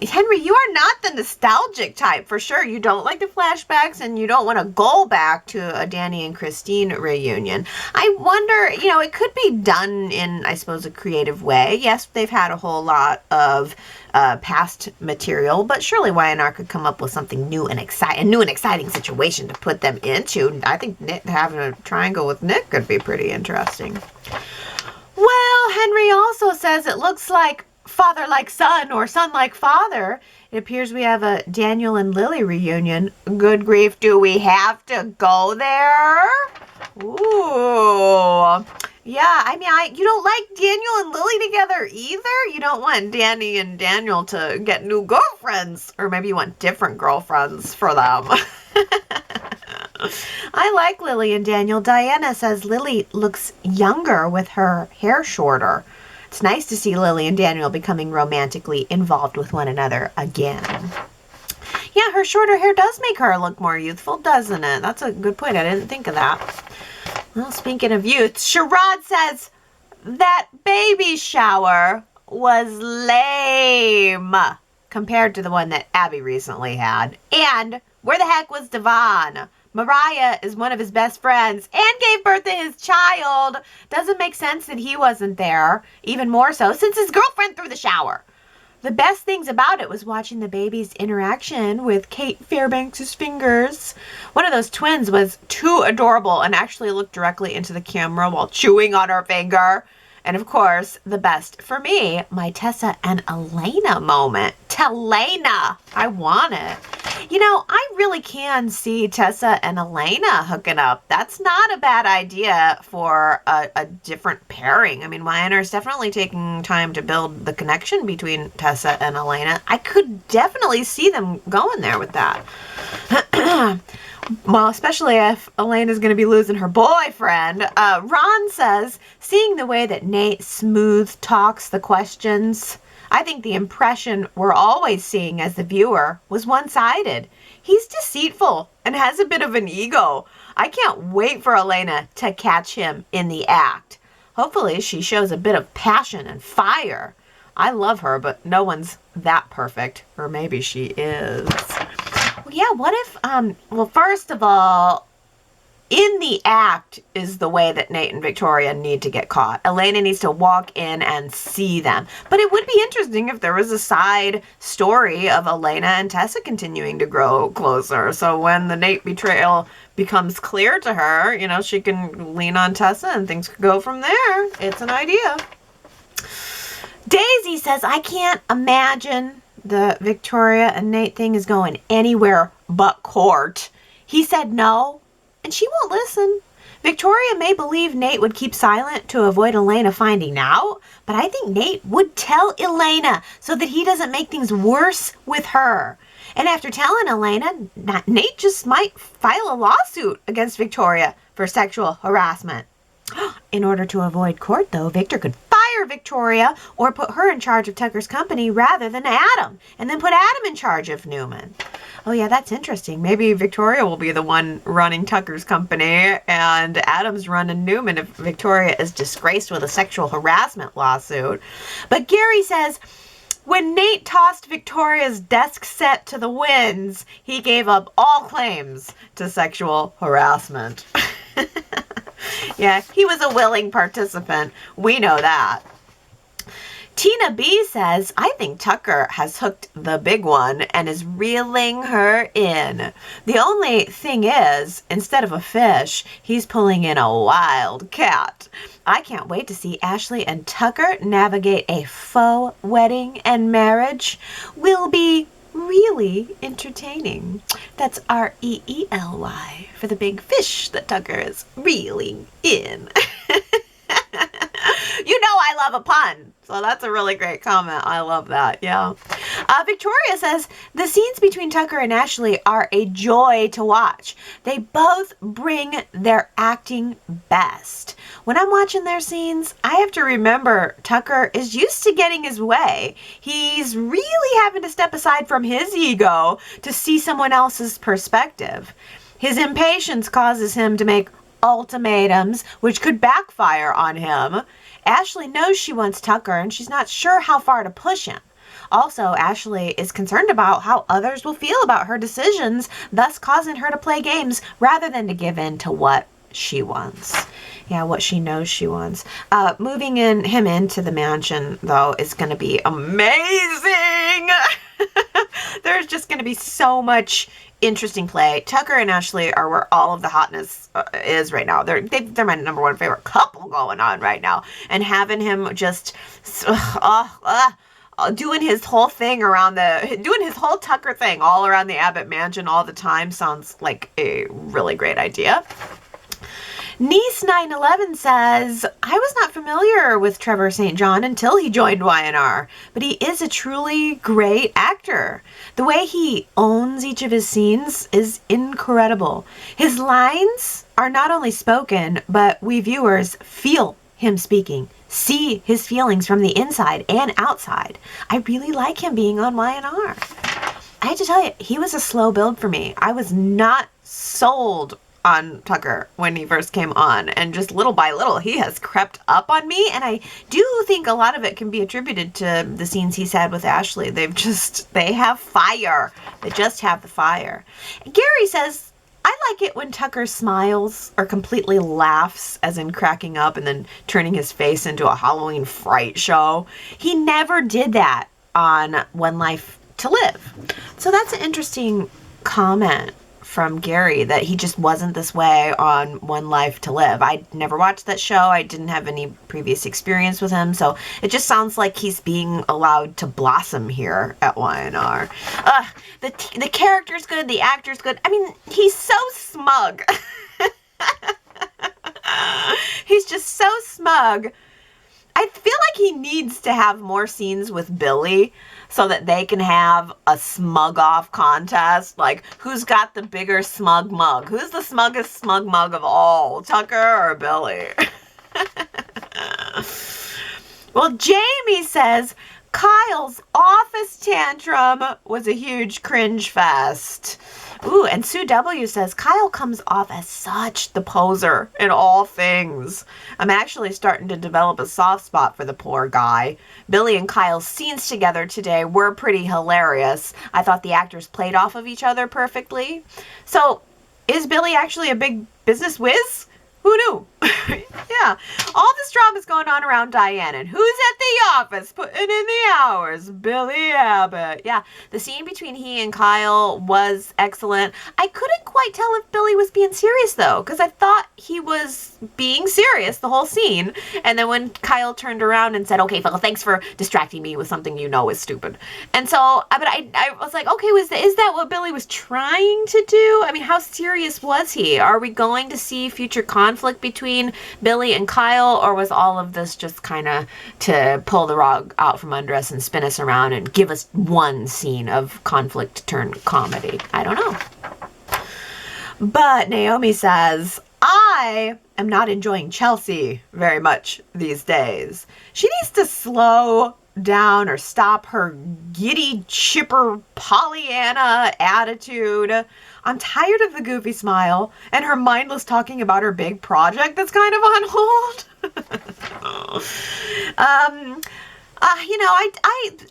Henry, you are not the nostalgic type, for sure. You don't like the flashbacks and you don't want to go back to a Danny and Christine reunion. I wonder, you know, it could be done in, I suppose, a creative way. Yes, they've had a whole lot of past material, but surely Y&R could come up with something new and exciting situation to put them into. I think having a triangle with Nick could be pretty interesting. Well, Henry also says it looks like father like son or son like father. It appears we have a Daniel and Lily reunion. Good grief, do we have to go there? Ooh. Yeah, I mean, you don't like Daniel and Lily together either? You don't want Danny and Daniel to get new girlfriends. Or maybe you want different girlfriends for them. I like Lily and Daniel. Diana says Lily looks younger with her hair shorter. It's nice to see Lily and Daniel becoming romantically involved with one another again. Yeah, her shorter hair does make her look more youthful, doesn't it? That's a good point. I didn't think of that. Well, speaking of youth, Sherrod says that baby shower was lame compared to the one that Abby recently had. And where the heck was Devon? Mariah is one of his best friends and gave birth to his child. Doesn't make sense that he wasn't there. Even more so since his girlfriend threw the shower. The best things about it was watching the baby's interaction with Kate Fairbanks' fingers. One of those twins was too adorable and actually looked directly into the camera while chewing on her finger. And of course, the best for me, my Tessa and Elena moment. Telena, I want it. You know, I really can see Tessa and Elena hooking up. That's not a bad idea for a different pairing. I mean, Y&R is definitely taking time to build the connection between Tessa and Elena. I could definitely see them going there with that. Well, especially if Elena's going to be losing her boyfriend. Ron says, seeing the way that Nate smooth talks the questions, I think the impression we're always seeing as the viewer was one-sided. He's deceitful and has a bit of an ego. I can't wait for Elena to catch him in the act. Hopefully she shows a bit of passion and fire. I love her, but no one's that perfect. Or maybe she is. Well, yeah, what if, well, first of all, in the act is the way that Nate and Victoria need to get caught. Elena needs to walk in and see them. But it would be interesting if there was a side story of Elena and Tessa continuing to grow closer. So when the Nate betrayal becomes clear to her, you know, she can lean on Tessa and things could go from there. It's an idea. Daisy says, I can't imagine the Victoria and Nate thing is going anywhere but court. He said no, and she won't listen. Victoria may believe Nate would keep silent to avoid Elena finding out, but I think Nate would tell Elena so that he doesn't make things worse with her. And after telling Elena, Nate just might file a lawsuit against Victoria for sexual harassment. In order to avoid court, though, Victor could fire Victoria or put her in charge of Tucker's company rather than Adam, and then put Adam in charge of Newman. Oh yeah, that's interesting. Maybe Victoria will be the one running Tucker's company and Adam's running Newman if Victoria is disgraced with a sexual harassment lawsuit. But Gary says, when Nate tossed Victoria's desk set to the winds, he gave up all claims to sexual harassment. Yeah, he was a willing participant. We know that. Tina B says, I think Tucker has hooked the big one and is reeling her in. The only thing is, instead of a fish, he's pulling in a wild cat. I can't wait to see Ashley and Tucker navigate a faux wedding and marriage. Will be really entertaining. That's R-E-E-L-Y for the big fish that Tucker is reeling in. You know I love a pun, so that's a really great comment. I love that, yeah. Victoria says, the scenes between Tucker and Ashley are a joy to watch. They both bring their acting best. When I'm watching their scenes, I have to remember Tucker is used to getting his way. He's really having to step aside from his ego to see someone else's perspective. His impatience causes him to make ultimatums, which could backfire on him. Ashley knows she wants Tucker, and she's not sure how far to push him. Also, Ashley is concerned about how others will feel about her decisions, thus causing her to play games rather than to give in to what she wants. Yeah, what she knows she wants. Moving him into the mansion, though, is going to be amazing. There's just going to be so much interesting play. Tucker and Ashley are where all of the hotness is right now. They're my number one favorite couple going on right now. And having him just doing his whole thing doing his whole Tucker thing all around the Abbott mansion all the time sounds like a really great idea. Niece 911 says, I was not familiar with Trevor St. John until he joined Y&R, but he is a truly great actor. The way he owns each of his scenes is incredible. His lines are not only spoken, but we viewers feel him speaking, see his feelings from the inside and outside. I really like him being on Y&R. I have to tell you, he was a slow build for me. I was not sold on Tucker when he first came on, and just little by little he has crept up on me, and I do think a lot of it can be attributed to the scenes he's had with Ashley. They have fire. They just have the fire. And Gary says, I like it when Tucker smiles or completely laughs, as in cracking up and then turning his face into a Halloween fright show. He never did that on One Life to Live. So that's an interesting comment from Gary, that he just wasn't this way on One Life to Live. I never watched that show. I didn't have any previous experience with him, so it just sounds like he's being allowed to blossom here at Y&R. The character's good, the actor's good. I mean, he's so smug. He's just so smug. I feel like he needs to have more scenes with Billy so that they can have a smug off contest. Like, who's got the bigger smug mug? Who's the smuggest smug mug of all? Tucker or Billy? Well, Jamie says, Kyle's office tantrum was a huge cringe fest. Ooh, and Sue W says, Kyle comes off as such the poser in all things. I'm actually starting to develop a soft spot for the poor guy. Billy and Kyle's scenes together today were pretty hilarious. I thought the actors played off of each other perfectly. So Is Billy actually a big business whiz? Who knew? Yeah. All this drama's going on around Diane, and who's at the office putting in the hours? Billy Abbott. Yeah. The scene between he and Kyle was excellent. I couldn't quite tell if Billy was being serious, though, because I thought he was being serious the whole scene. And then when Kyle turned around and said, okay, Phyllis, thanks for distracting me with something you know is stupid. And so, but I was like, okay, is that what Billy was trying to do? I mean, how serious was he? Are we going to see future conflict between Billy and Kyle, or was all of this just kind of to pull the rug out from under us and spin us around and give us one scene of conflict turned comedy? I don't know. But Naomi says, I am not enjoying Chelsea very much these days. She needs to slow down or stop her giddy, chipper, Pollyanna attitude. I'm tired of the goofy smile and her mindless talking about her big project that's kind of on hold.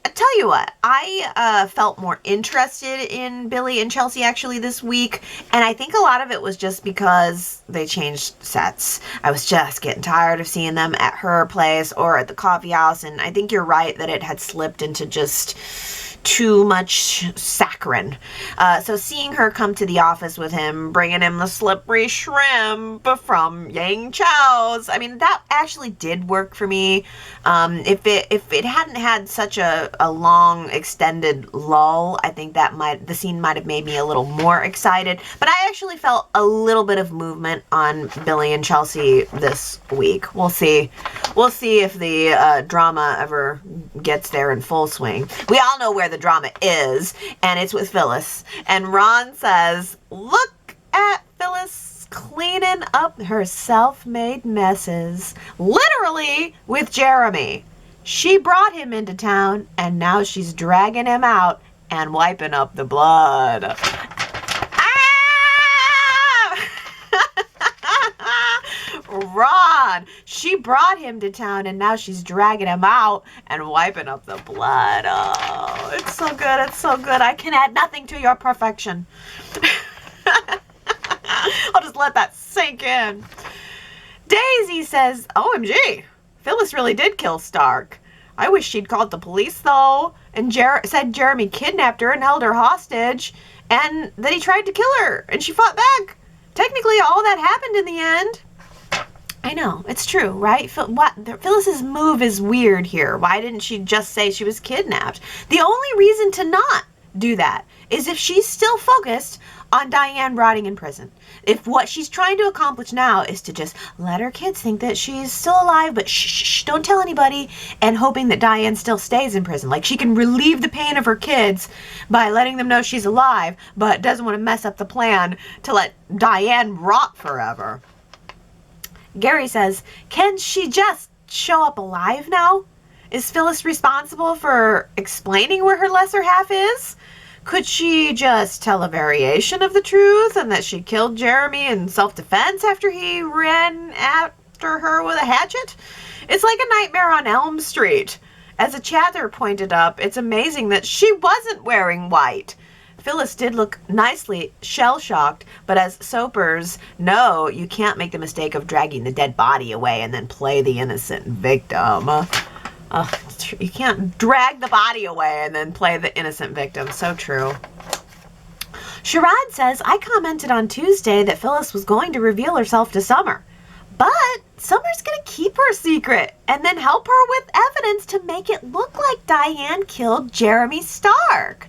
I tell you what, I felt more interested in Billy and Chelsea actually this week, and I think a lot of it was just because they changed sets. I was just getting tired of seeing them at her place or at the coffee house, and I think you're right that it had slipped into just too much saccharine. So seeing her come to the office with him, bringing him the slippery shrimp from Yang Chow's, I mean, that actually did work for me. If it hadn't had such a long extended lull, I think the scene might have made me a little more excited. But I actually felt a little bit of movement on Billy and Chelsea this week. We'll see. We'll see if the drama ever gets there in full swing. We all know where the drama is, and it's with Phyllis. And Ron says, look at Phyllis cleaning up her self-made messes, literally with Jeremy. She brought him into town, and now she's dragging him out and wiping up the blood. Ron, she brought him to town and now she's dragging him out and wiping up the blood. Oh, it's so good. It's so good. I can add nothing to your perfection. I'll just let that sink in. Daisy says, OMG, Phyllis really did kill Stark. I wish she'd called the police, though, and said Jeremy kidnapped her and held her hostage, and that he tried to kill her, and she fought back. Technically, all that happened in the end. I know, it's true, right? Phyllis's move is weird here. Why didn't she just say she was kidnapped? The only reason to not do that is if she's still focused on Diane rotting in prison. If what she's trying to accomplish now is to just let her kids think that she's still alive, but shh, don't tell anybody, and hoping that Diane still stays in prison. Like she can relieve the pain of her kids by letting them know she's alive, but doesn't want to mess up the plan to let Diane rot forever. Gary says, can she just show up alive now? Is Phyllis responsible for explaining where her lesser half is? Could she just tell a variation of the truth and that she killed Jeremy in self-defense after he ran after her with a hatchet? It's like a Nightmare on Elm Street. As a chatter pointed up, it's amazing that she wasn't wearing white. Phyllis did look nicely shell-shocked, but as soapers know, you can't make the mistake of dragging the dead body away and then play the innocent victim. You can't drag the body away and then play the innocent victim. So true. Sherrod says, I commented on Tuesday that Phyllis was going to reveal herself to Summer. But Summer's going to keep her secret and then help her with evidence to make it look like Diane killed Jeremy Stark.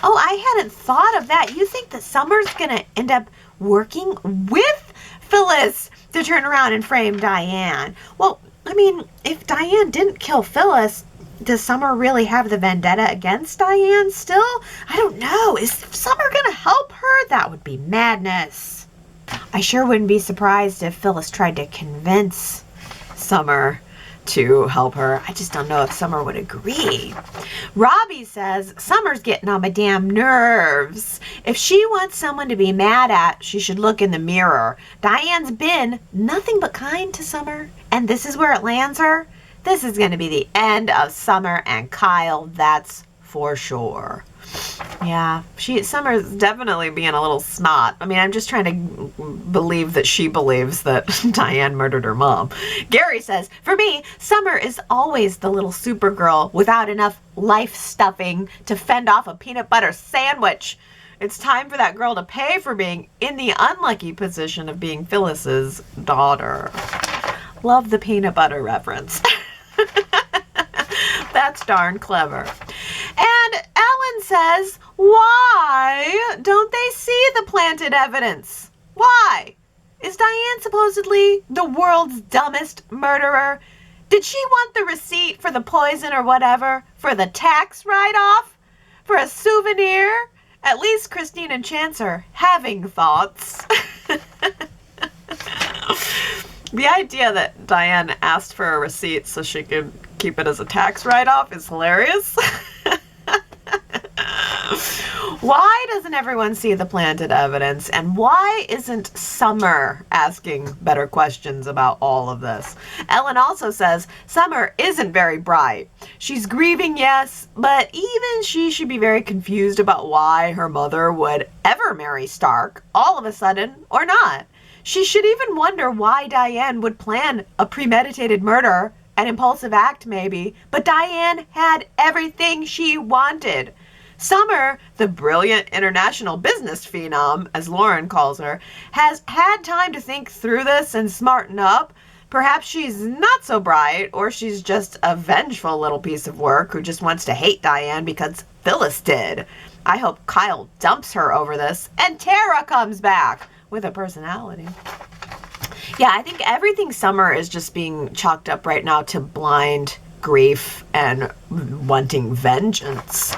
Oh, I hadn't thought of that. You think that Summer's going to end up working with Phyllis to turn around and frame Diane? Well, I mean, if Diane didn't kill Phyllis, does Summer really have the vendetta against Diane still? I don't know. Is Summer going to help her? That would be madness. I sure wouldn't be surprised if Phyllis tried to convince Summer to help her. I just don't know if Summer would agree. Robbie says, Summer's getting on my damn nerves. If she wants someone to be mad at, she should look in the mirror. Diane's been nothing but kind to Summer, and this is where it lands her. This is going to be the end of Summer and Kyle, that's for for sure. Yeah, Summer's definitely being a little snot. I mean, I'm just trying to believe that she believes that Diane murdered her mom. Gary says, for me, Summer is always the little Supergirl without enough life stuffing to fend off a peanut butter sandwich. It's time for that girl to pay for being in the unlucky position of being Phyllis's daughter. Love the peanut butter reference. That's darn clever. And Ellen says, why don't they see the planted evidence? Why? Is Diane supposedly the world's dumbest murderer? Did she want the receipt for the poison or whatever? For the tax write-off? For a souvenir? At least Christine and Chance are having thoughts. The idea that Diane asked for a receipt so she could keep it as a tax write-off is hilarious. Why doesn't everyone see the planted evidence? And why isn't Summer asking better questions about all of this? Ellen also says Summer isn't very bright. She's grieving, yes, but even she should be very confused about why her mother would ever marry Stark, all of a sudden, or not. She should even wonder why Diane would plan a premeditated murder, an impulsive act maybe, but Diane had everything she wanted. Summer, the brilliant international business phenom, as Lauren calls her, has had time to think through this and smarten up. Perhaps she's not so bright, or she's just a vengeful little piece of work who just wants to hate Diane because Phyllis did. I hope Kyle dumps her over this and Tara comes back with a personality. Yeah, I think everything Summer is just being chalked up right now to blind grief and wanting vengeance.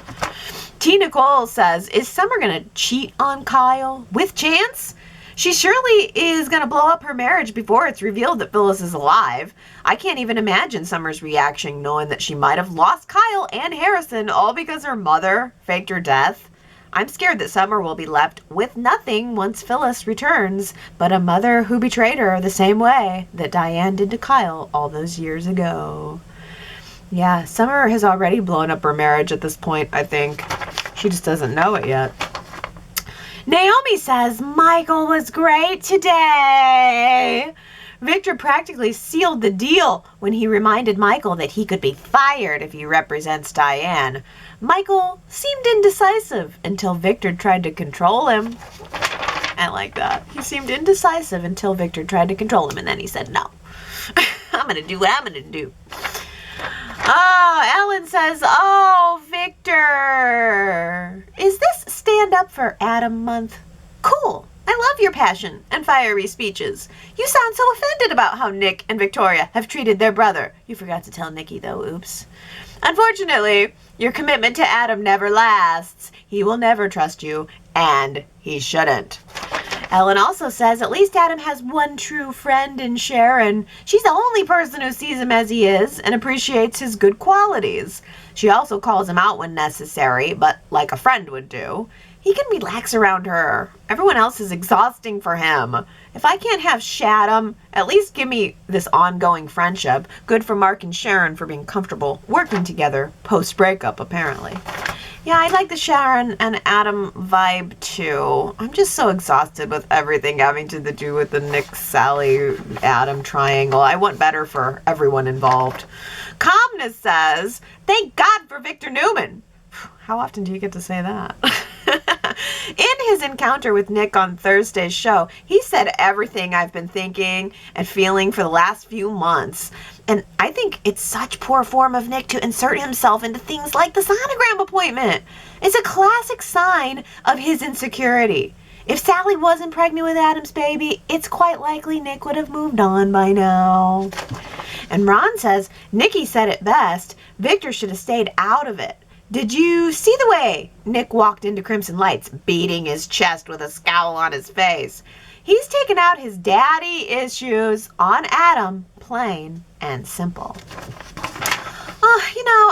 T. Nicole says, is Summer going to cheat on Kyle with Chance? She surely is going to blow up her marriage before it's revealed that Phyllis is alive. I can't even imagine Summer's reaction knowing that she might have lost Kyle and Harrison all because her mother faked her death. I'm scared that Summer will be left with nothing once Phyllis returns, but a mother who betrayed her the same way that Diane did to Kyle all those years ago. Yeah, Summer has already blown up her marriage at this point, I think. She just doesn't know it yet. Naomi says, Michael was great today. Victor practically sealed the deal when he reminded Michael that he could be fired if he represents Diane. Michael seemed indecisive until Victor tried to control him. I like that. He seemed indecisive until Victor tried to control him, and then he said, no. I'm going to do what I'm going to do. Oh, Ellen says, oh, Victor. Is this Stand Up for Adam month? Cool. I love your passion and fiery speeches. You sound so offended about how Nick and Victoria have treated their brother. You forgot to tell Nikki, though. Oops. Unfortunately, your commitment to Adam never lasts. He will never trust you, and he shouldn't. Ellen also says, at least Adam has one true friend in Sharon. She's the only person who sees him as he is and appreciates his good qualities. She also calls him out when necessary, but like a friend would do. He can relax around her. Everyone else is exhausting for him. If I can't have Shaddam, at least give me this ongoing friendship. Good for Mark and Sharon for being comfortable working together post-breakup, apparently. Yeah, I like the Sharon and Adam vibe, too. I'm just so exhausted with everything having to do with the Nick, Sally, Adam triangle. I want better for everyone involved. Calmness says, thank God for Victor Newman. How often do you get to say that? In his encounter with Nick on Thursday's show, he said everything I've been thinking and feeling for the last few months. And I think it's such poor form of Nick to insert himself into things like the sonogram appointment. It's a classic sign of his insecurity. If Sally wasn't pregnant with Adam's baby, it's quite likely Nick would have moved on by now. And Ron says, Nikki said it best, Victor should have stayed out of it. Did you see the way Nick walked into Crimson Lights, beating his chest with a scowl on his face? He's taken out his daddy issues on Adam, plain and simple.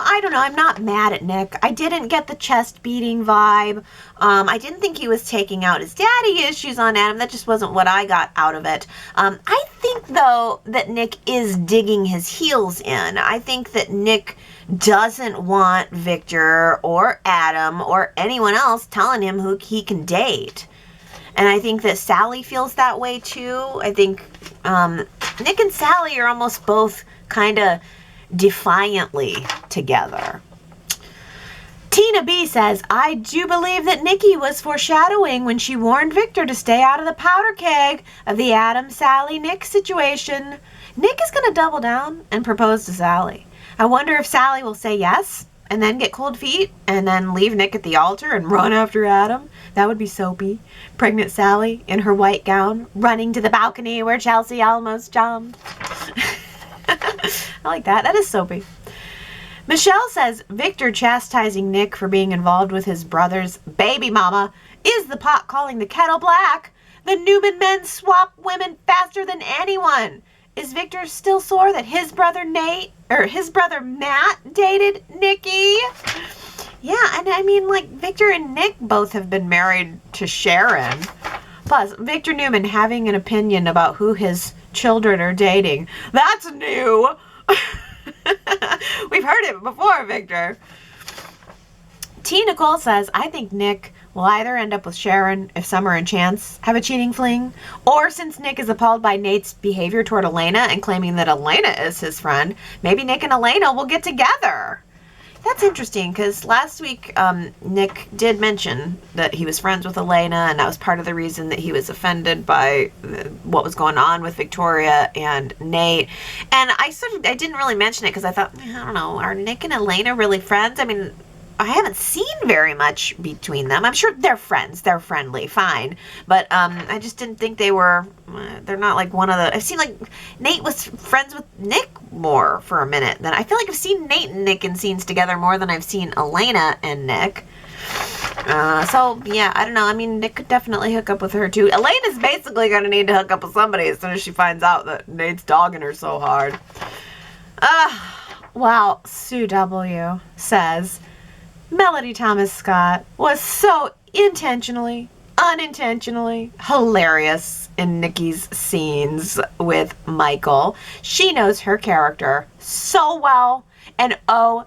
I don't know. I'm not mad at Nick. I didn't get the chest beating vibe. I didn't think he was taking out his daddy issues on Adam. That just wasn't what I got out of it. I think, though, that Nick is digging his heels in. I think that Nick doesn't want Victor or Adam or anyone else telling him who he can date. And I think that Sally feels that way too. I think Nick and Sally are almost both kind of defiantly together. Tina B says, I do believe that Nikki was foreshadowing when she warned Victor to stay out of the powder keg of the Adam, Sally, Nick situation. Nick is going to double down and propose to Sally. I wonder if Sally will say yes and then get cold feet and then leave Nick at the altar and run after Adam. That would be soapy. Pregnant Sally in her white gown running to the balcony where Chelsea almost jumped. I like that. That is soapy. Michelle says Victor chastising Nick for being involved with his brother's baby mama is the pot calling the kettle black. The Newman men swap women faster than anyone. Is Victor still sore that his brother Matt dated Nikki? Yeah, and I mean, like, Victor and Nick both have been married to Sharon. Plus, Victor Newman having an opinion about who his children are dating. That's new. We've heard it before, Victor. T. Nicole says, I think Nick will either end up with Sharon if Summer and Chance have a cheating fling, or since Nick is appalled by Nate's behavior toward Elena and claiming that Elena is his friend, maybe Nick and Elena will get together. That's interesting, because last week Nick did mention that he was friends with Elena, and that was part of the reason that he was offended by what was going on with Victoria and Nate. And I didn't really mention it because I thought, I don't know, are Nick and Elena really friends? I mean, I haven't seen very much between them. I'm sure they're friends. They're friendly, fine. But I just didn't think they were, they're not like one of the, I've seen like Nate was friends with Nick more for a minute. I feel like I've seen Nate and Nick in scenes together more than I've seen Elena and Nick. So, yeah, I don't know. I mean, Nick could definitely hook up with her too. Elena's basically going to need to hook up with somebody as soon as she finds out that Nate's dogging her so hard. Well, Sue W. says, Melody Thomas Scott was so intentionally, unintentionally hilarious in Nikki's scenes with Michael. She knows her character so well and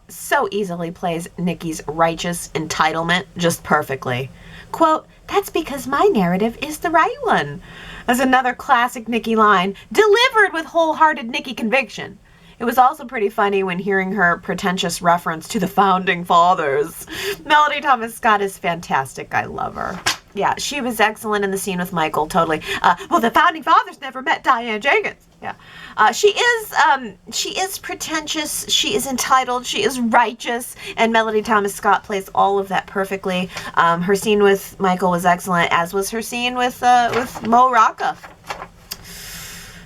so easily plays Nikki's righteous entitlement just perfectly. Quote, that's because my narrative is the right one. That's another classic Nikki line, delivered with wholehearted Nikki conviction. It was also pretty funny when hearing her pretentious reference to the Founding Fathers. Melody Thomas Scott is fantastic. I love her. Yeah, she was excellent in the scene with Michael, totally. Well, the Founding Fathers never met Diane Jenkins. Yeah. She is pretentious, she is entitled, she is righteous, and Melody Thomas Scott plays all of that perfectly. Her scene with Michael was excellent, as was her scene with Mo Rocca.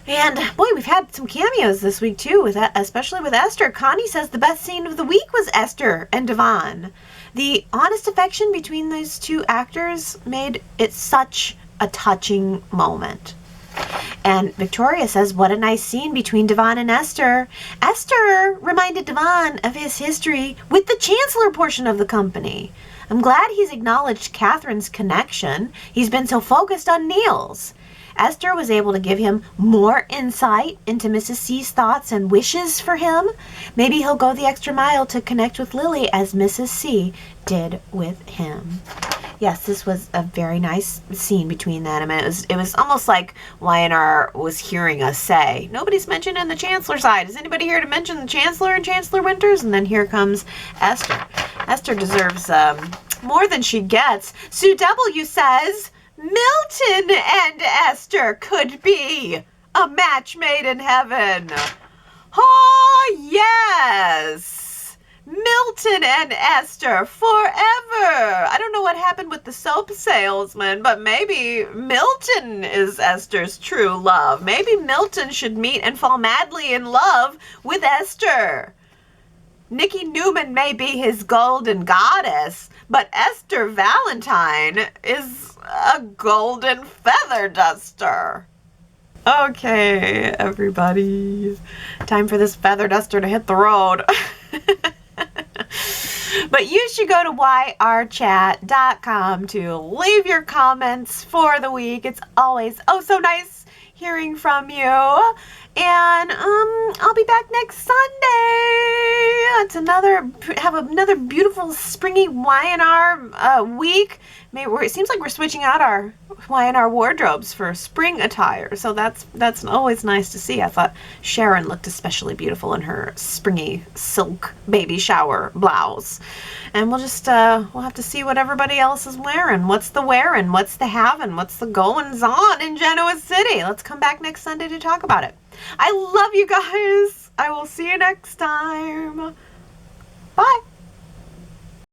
And boy, we've had some cameos this week too, especially with Esther. Connie says the best scene of the week was Esther and Devon. The honest affection between these two actors made it such a touching moment. And Victoria says, what a nice scene between Devon and Esther. Esther reminded Devon of his history with the Chancellor portion of the company. I'm glad he's acknowledged Catherine's connection. He's been so focused on Neil's. Esther was able to give him more insight into Mrs. C's thoughts and wishes for him. Maybe he'll go the extra mile to connect with Lily as Mrs. C did with him. Yes, this was a very nice scene between them, and it was almost like Y&R was hearing us say, nobody's mentioning the Chancellor side. Is anybody here to mention the Chancellor and Chancellor Winters? And then here comes Esther. Esther deserves more than she gets. Sue W. says, Milton and Esther could be a match made in heaven. Oh, yes. Milton and Esther forever. I don't know what happened with the soap salesman, but maybe Milton is Esther's true love. Maybe Milton should meet and fall madly in love with Esther. Nikki Newman may be his golden goddess, but Esther Valentine is a golden feather duster. Okay, everybody. Time for this feather duster to hit the road. But you should go to yrchat.com to leave your comments for the week. It's always so nice hearing from you. And I'll I'll be back next Sunday. It's another beautiful springy Y&R week. It seems like we're switching out our Y&R wardrobes for spring attire, so that's always nice to see. I thought Sharon looked especially beautiful in her springy silk baby shower blouse, and we'll have to see what everybody else is wearing. What's the wearing? What's the having? What's the goings on in Genoa City? Let's come back next Sunday to talk about it. I love you guys. I will see you next time. Bye.